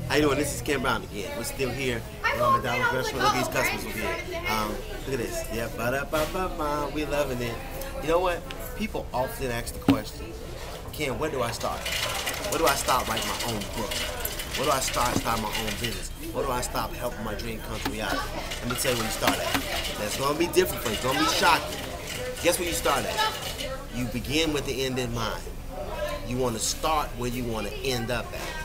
How you doing? This is Ken Brown again. We're still here at McDonald's restaurant. Look at these customers over here. Look at this. Yeah, ba-da-ba-ba-ba. We loving it. You know what? People often ask the question, Ken, where do I start? Where do I start writing my own book? Where do I start my own business? Where do I stop helping my dream come to reality? Let me tell you where you start at. That's going to be different for you. It's going to be shocking. Guess where you start at? You begin with the end in mind. You want to start where you want to end up at.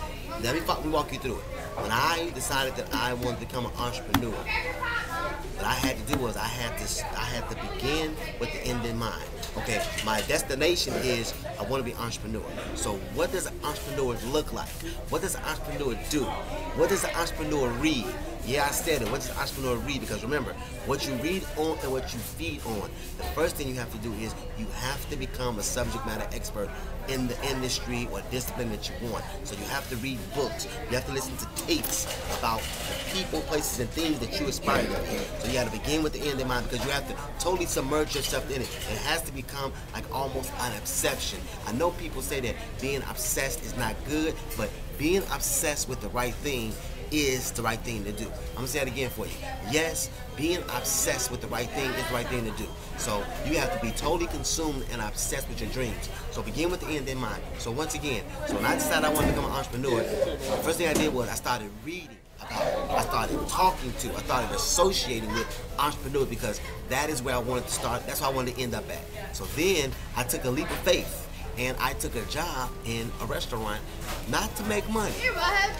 Let me walk you through it. When I decided that I wanted to become an entrepreneur, what I had to do was I had to begin with the end in mind. Okay, my destination is I want to be an entrepreneur. So what does an entrepreneur look like? What does an entrepreneur do? What does an entrepreneur read? Yeah, I said it. What does an entrepreneur read? Because remember, what you read on and what you feed on. The first thing you have to do is you have to become a subject matter expert in the industry or discipline that you want. So you have to read books. You have to listen to tapes about the people, places, and things that you aspire to be. So you got to begin with the end in mind because you have to totally submerge yourself in it. It has to become like almost an obsession. I know people say that being obsessed is not good, but being obsessed with the right thing is the right thing to do. I'm gonna say it again for you. Yes, being obsessed with the right thing is the right thing to do. So you have to be totally consumed and obsessed with your dreams. So begin with the end in mind. So once again, so when I decided I wanted to become an entrepreneur, the first thing I did was I started reading about it. I started talking to, I started associating with entrepreneurs because that is where I wanted to start. That's where I wanted to end up at. So then I took a leap of faith. And I took a job in a restaurant, not to make money.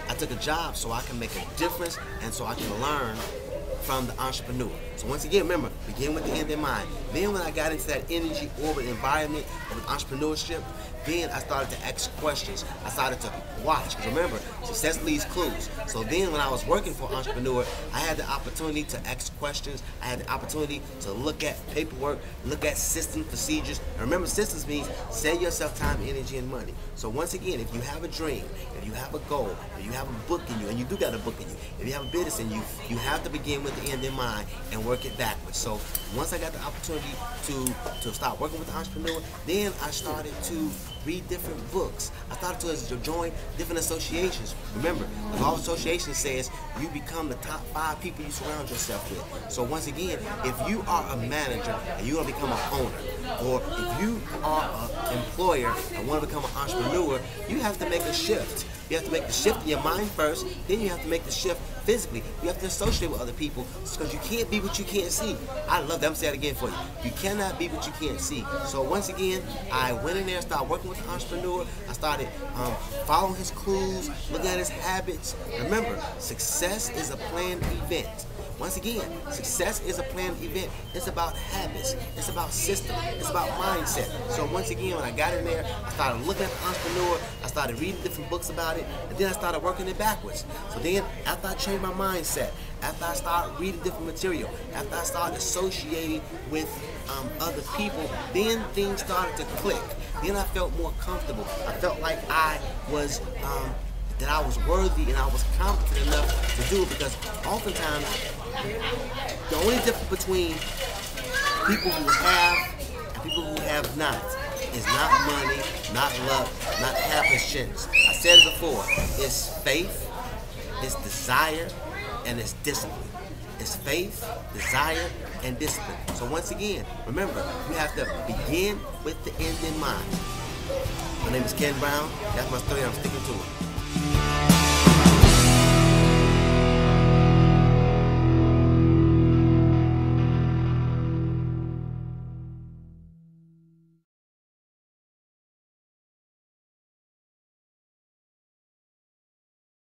I took a job so I can make a difference and so I can learn from the entrepreneur. So once again, remember, begin with the end in mind. Then when I got into that energy orbit environment of entrepreneurship, then I started to ask questions. I started to watch. Because remember, success leaves clues. So then when I was working for an entrepreneur, I had the opportunity to ask questions. I had the opportunity to look at paperwork, look at systems, procedures. And remember, systems means save yourself time, energy, and money. So once again, if you have a dream, if you have a goal, if you have a book in you, and you do got a book in you, if you have a business in you, you have to begin with the end in mind and work it backwards. So once I got the opportunity to start working with the entrepreneur, then I started to read different books. I started to join different associations. Remember, the Law of Association says you become the top 5 people you surround yourself with. So once again, if you are a manager and you want to become an owner, or if you are an employer and want to become an entrepreneur, you have to make a shift. You have to make the shift in your mind first, then you have to make the shift physically. You have to associate with other people because you can't be what you can't see. I love that. I'm saying it again for you. You cannot be what you can't see. So once again, I went in there and started working with the entrepreneur. I started following his clues, looking at his habits. Remember, success is a planned event. Once again, success is a planned event. It's about habits. It's about system. It's about mindset. So once again, when I got in there, I started looking at the entrepreneur. I started reading different books about it, and then I started working it backwards. So then, after I changed my mindset, after I started reading different material, after I started associating with other people, then things started to click. Then I felt more comfortable. I felt like I was that I was worthy and I was competent enough to do it, because oftentimes the only difference between people who have and people who have not is not money, not luck, not happenstance. I said it before, it's faith, it's desire, and it's discipline. It's faith, desire, and discipline. So once again, remember, you have to begin with the end in mind. My name is Ken Brown. That's my story. I'm sticking to it.